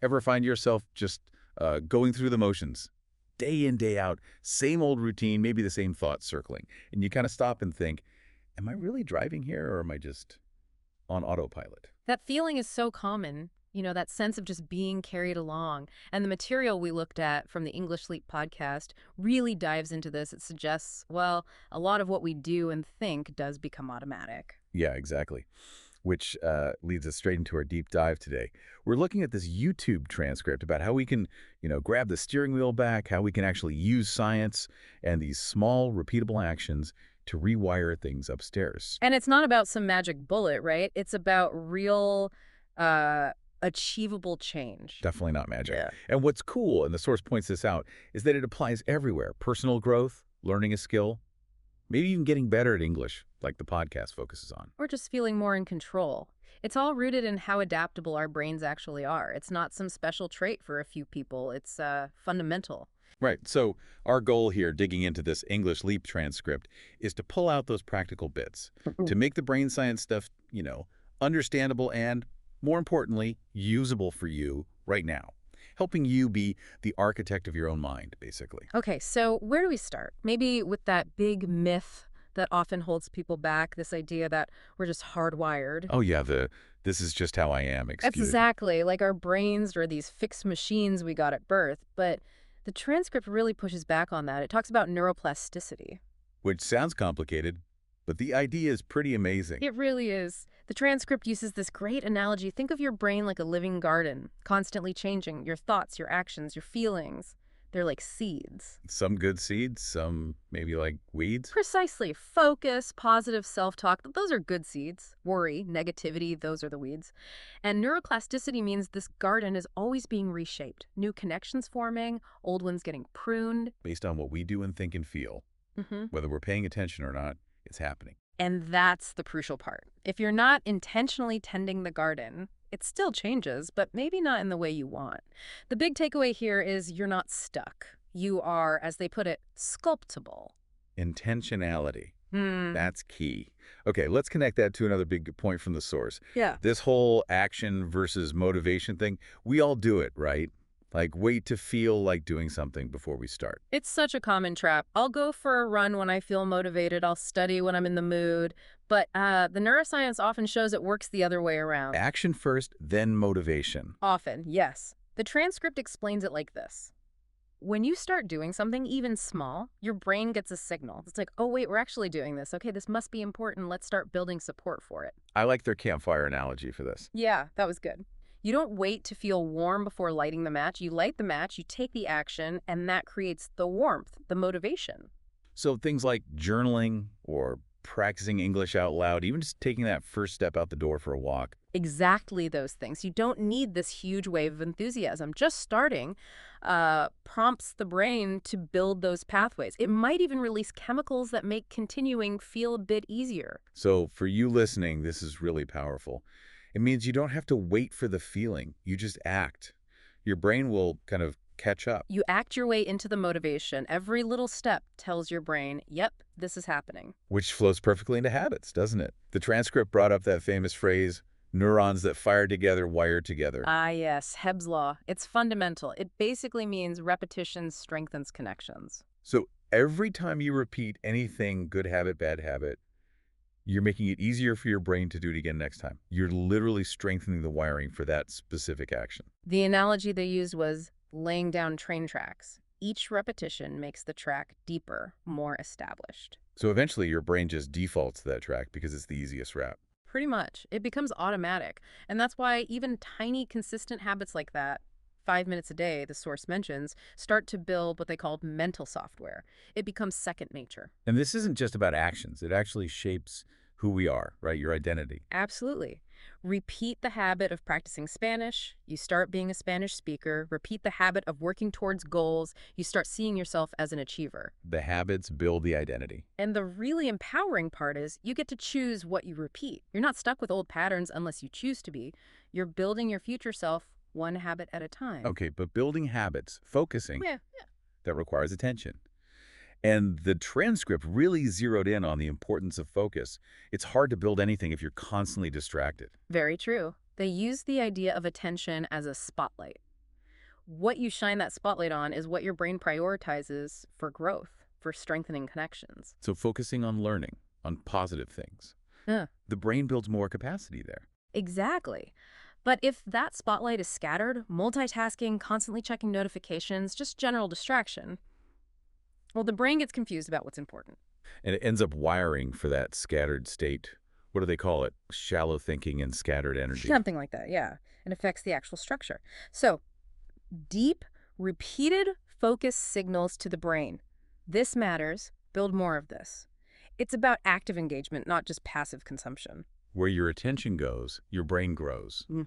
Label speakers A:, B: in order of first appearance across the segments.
A: Ever find yourself just going through the motions, day in, day out, same old routine, maybe the same thoughts circling, and you kind of stop and think, am I really driving here or am I just on autopilot?
B: That feeling is so common, that sense of just being carried along. And the material we looked at from the English Sleep podcast really dives into this. It suggests, well, a lot of what we do and think does become automatic.
A: Yeah, exactly. Which leads us straight into our deep dive today. We're looking at this YouTube transcript about how we can, grab the steering wheel back, how we can actually use science and these small, repeatable actions to rewire things upstairs.
B: And it's not about some magic bullet, right? It's about real, uh, achievable change.
A: Definitely not magic.
B: Yeah.
A: And what's cool, and the source points this out, is that it applies everywhere. Personal growth, learning a skill, maybe even getting better at English, like the podcast focuses on.
B: Or just feeling more in control. It's all rooted in how adaptable our brains actually are. It's not some special trait for a few people. It's fundamental.
A: Right. So our goal here, digging into this English Leap transcript, is to pull out those practical bits, to make the brain science stuff, understandable and, more importantly, usable for you right now, helping you be the architect of your own mind, basically.
B: Okay, so where do we start? Maybe with that big myth that often holds people back, this idea that we're just hardwired.
A: Oh, yeah, this is just how I am
B: That's
A: excuse.
B: exactly like our brains are these fixed machines we got at birth. But the transcript really pushes back on that. It talks about neuroplasticity.
A: Which sounds complicated, but the idea is pretty amazing.
B: It really is. The transcript uses this great analogy. Think of your brain like a living garden, constantly changing your thoughts, your actions, your feelings. They're like seeds.
A: Some good seeds, some maybe like weeds.
B: Precisely. Focus, positive self-talk, those are good seeds. Worry, negativity, those are the weeds. And neuroplasticity means this garden is always being reshaped. New connections forming, old ones getting pruned.
A: Based on what we do and think and feel, whether we're paying attention or not, it's happening.
B: And that's the crucial part. If you're not intentionally tending the garden, it still changes, but maybe not in the way you want. The big takeaway here is you're not stuck. You are, as they put it, sculptable.
A: Intentionality. That's key. Okay, let's connect that to another big point from the source.
B: Yeah.
A: This whole action versus motivation thing, we all do it, right? Like wait to feel like doing something before we start.
B: It's such a common trap. I'll go for a run when I feel motivated. I'll study when I'm in the mood. But the neuroscience often shows it works the other way around.
A: Action first, then motivation.
B: Often, yes. The transcript explains it like this. When you start doing something, even small, your brain gets a signal. It's like, oh, wait, we're actually doing this. Okay, this must be important. Let's start building support for it.
A: I like their campfire analogy for this.
B: Yeah, that was good. You don't wait to feel warm before lighting the match. You light the match, you take the action, and that creates the warmth, the motivation.
A: So things like journaling or practicing English out loud, even just taking that first step out the door for a walk.
B: Exactly those things. You don't need this huge wave of enthusiasm. Just starting prompts the brain to build those pathways. It might even release chemicals that make continuing feel a bit easier.
A: So for you listening, this is really powerful. It means you don't have to wait for the feeling. You just act. Your brain will kind of catch up.
B: You act your way into the motivation. Every little step tells your brain, yep, this is happening.
A: Which flows perfectly into habits, doesn't it? The transcript brought up that famous phrase, neurons that fire together wire together.
B: Ah, yes, Hebb's law. It's fundamental. It basically means repetition strengthens connections.
A: So every time you repeat anything, good habit, bad habit, you're making it easier for your brain to do it again next time. You're literally strengthening the wiring for that specific action.
B: The analogy they used was laying down train tracks. Each repetition makes the track deeper, more established.
A: So eventually your brain just defaults to that track because it's the easiest route.
B: Pretty much. It becomes automatic. And that's why even tiny, consistent habits like that, 5 minutes a day, the source mentions, start to build what they call mental software. It becomes second nature.
A: And this isn't just about actions. It actually shapes who we are, right? Your identity.
B: Absolutely. Repeat the habit of practicing Spanish. You start being a Spanish speaker. Repeat the habit of working towards goals. You start seeing yourself as an achiever.
A: The habits build the identity.
B: And the really empowering part is you get to choose what you repeat. You're not stuck with old patterns unless you choose to be. You're building your future self one habit at a time.
A: Okay, but building habits, focusing,
B: Yeah.
A: that requires attention. And the transcript really zeroed in on the importance of focus. It's hard to build anything if you're constantly distracted.
B: Very true. They use the idea of attention as a spotlight. What you shine that spotlight on is what your brain prioritizes for growth, for strengthening connections.
A: So focusing on learning, on positive things.
B: Yeah.
A: The brain builds more capacity there.
B: Exactly. But if that spotlight is scattered, multitasking, constantly checking notifications, just general distraction, well, the brain gets confused about what's important.
A: And it ends up wiring for that scattered state. What do they call it? Shallow thinking and scattered energy.
B: Something like that, yeah. It affects the actual structure. So, deep, repeated focus signals to the brain. This matters. Build more of this. It's about active engagement, not just passive consumption.
A: Where your attention goes, your brain grows.
B: Mm.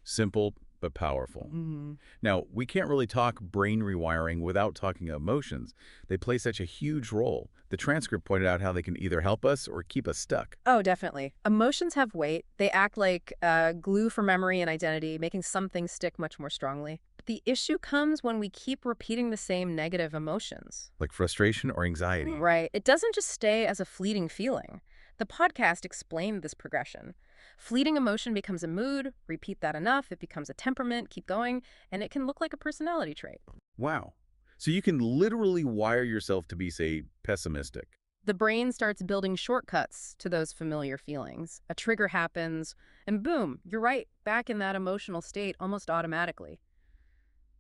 A: Simple, but powerful.
B: Mm-hmm.
A: Now, we can't really talk brain rewiring without talking emotions. They play such a huge role. The transcript pointed out how they can either help us or keep us stuck.
B: Oh, definitely. Emotions have weight. They act like glue for memory and identity, making some things stick much more strongly. But the issue comes when we keep repeating the same negative emotions.
A: Like frustration or anxiety.
B: Right. It doesn't just stay as a fleeting feeling. The podcast explained this progression. Fleeting emotion becomes a mood, repeat that enough, it becomes a temperament, keep going, and it can look like a personality trait.
A: Wow. So you can literally wire yourself to be, say, pessimistic.
B: The brain starts building shortcuts to those familiar feelings. A trigger happens, and boom, you're right back in that emotional state almost automatically.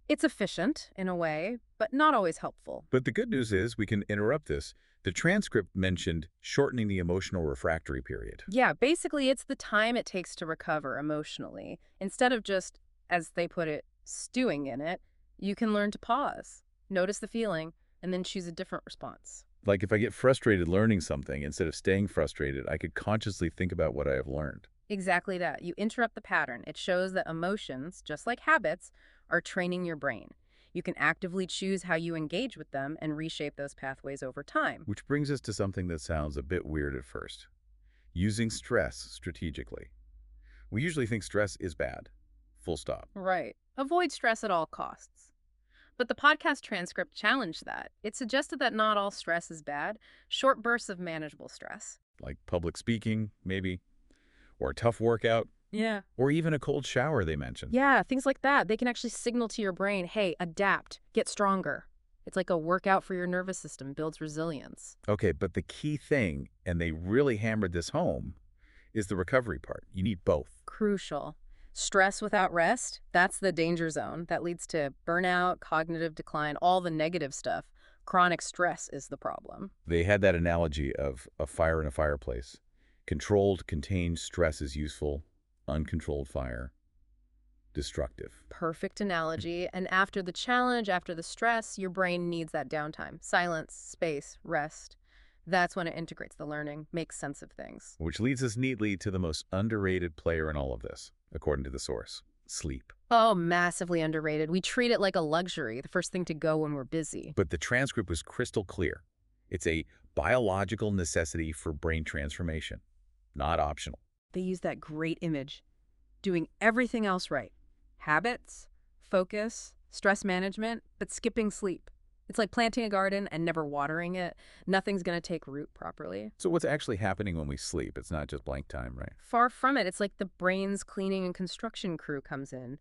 B: It's efficient, in a way, but not always helpful.
A: But the good news is we can interrupt this. The transcript mentioned shortening the emotional refractory period.
B: Yeah, basically, it's the time it takes to recover emotionally. Instead of just, as they put it, stewing in it, you can learn to pause, notice the feeling, and then choose a different response.
A: Like if I get frustrated learning something, instead of staying frustrated, I could consciously think about what I have learned.
B: Exactly that. You interrupt the pattern. It shows that emotions, just like habits, are training your brain. You can actively choose how you engage with them and reshape those pathways over time.
A: Which brings us to something that sounds a bit weird at first. Using stress strategically. We usually think stress is bad. Full stop.
B: Right. Avoid stress at all costs. But the podcast transcript challenged that. It suggested that not all stress is bad, short bursts of manageable stress.
A: Like public speaking, maybe. Or a tough workout.
B: Yeah.
A: Or even a cold shower, they mentioned.
B: Yeah, things like that. They can actually signal to your brain, hey, adapt, get stronger. It's like a workout for your nervous system, builds resilience.
A: Okay, but the key thing, and they really hammered this home, is the recovery part. You need both.
B: Crucial. Stress without rest, that's the danger zone. That leads to burnout, cognitive decline, all the negative stuff. Chronic stress is the problem.
A: They had that analogy of a fire in a fireplace. Controlled, contained stress is useful. Uncontrolled fire, destructive.
B: Perfect analogy. And after the challenge, after the stress, your brain needs that downtime. Silence, space, rest. That's when it integrates the learning, makes sense of things.
A: Which leads us neatly to the most underrated player in all of this, according to the source, sleep.
B: Oh, massively underrated. We treat it like a luxury, the first thing to go when we're busy.
A: But the transcript was crystal clear. It's a biological necessity for brain transformation, not optional.
B: They use that great image. Doing everything else right. Habits, focus, stress management, but skipping sleep. It's like planting a garden and never watering it. Nothing's going to take root properly.
A: So what's actually happening when we sleep? It's not just blank time, right?
B: Far from it. It's like the brain's cleaning and construction crew comes in.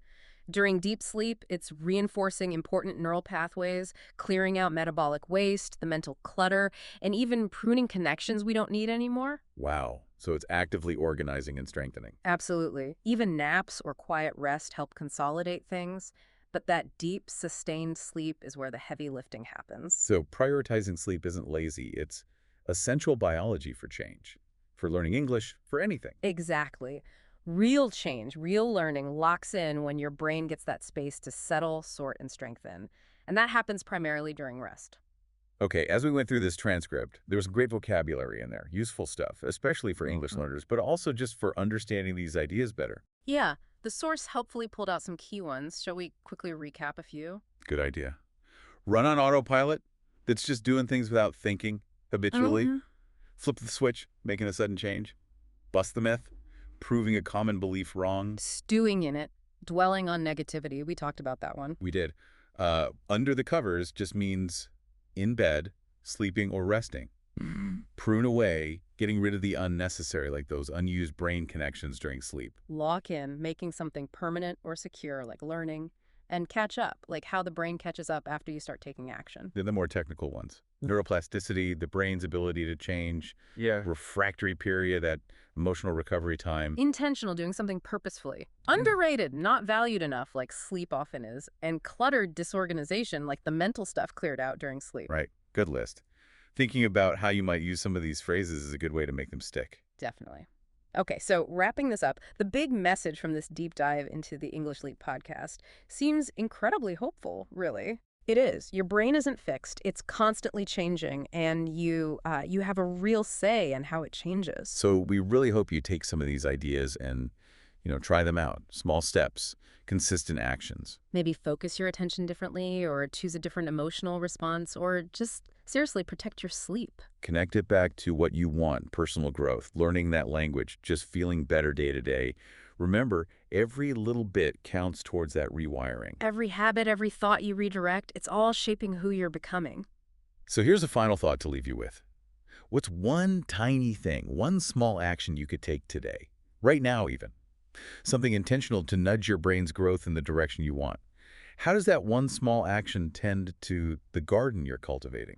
B: During deep sleep, it's reinforcing important neural pathways, clearing out metabolic waste, the mental clutter, and even pruning connections we don't need anymore.
A: Wow. So it's actively organizing and strengthening.
B: Absolutely. Even naps or quiet rest help consolidate things, but that deep, sustained sleep is where the heavy lifting happens.
A: So prioritizing sleep isn't lazy. It's essential biology for change, for learning English, for anything.
B: Exactly. Real change, real learning locks in when your brain gets that space to settle, sort, and strengthen. And that happens primarily during rest.
A: Okay, as we went through this transcript, there was great vocabulary in there, useful stuff, especially for English learners, but also just for understanding these ideas better.
B: Yeah, the source helpfully pulled out some key ones. Shall we quickly recap a few?
A: Good idea. Run on autopilot, that's just doing things without thinking habitually. Flip the switch, making a sudden change. Bust the myth, proving a common belief wrong.
B: Stewing in it, dwelling on negativity. We talked about that one.
A: We did. Under the covers just means in bed, sleeping, or resting. Prune away, getting rid of the unnecessary, like those unused brain connections during sleep.
B: Lock in, making something permanent or secure, like learning. and catch up, like how the brain catches up after you start taking action.
A: They're the more technical ones. Neuroplasticity, the brain's ability to change,
C: Yeah.
A: refractory period, that emotional recovery time.
B: Intentional, doing something purposefully. Underrated, not valued enough, like sleep often is. And cluttered disorganization, like the mental stuff cleared out during sleep.
A: Right. Good list. Thinking about how you might use some of these phrases is a good way to make them stick.
B: Definitely. Okay, so wrapping this up, the big message from this deep dive into the English Leap podcast seems incredibly hopeful, really. It is. Your brain isn't fixed. It's constantly changing, and you have a real say in how it changes.
A: So we really hope you take some of these ideas and, try them out. Small steps, consistent actions.
B: Maybe focus your attention differently, or choose a different emotional response, or just seriously protect your sleep.
A: Connect it back to what you want, personal growth, learning that language, just feeling better day to day. Remember, every little bit counts towards that rewiring.
B: Every habit, every thought you redirect, it's all shaping who you're becoming.
A: So here's a final thought to leave you with. What's one tiny thing, one small action you could take today, right now even? Something intentional to nudge your brain's growth in the direction you want. How does that one small action tend to the garden you're cultivating?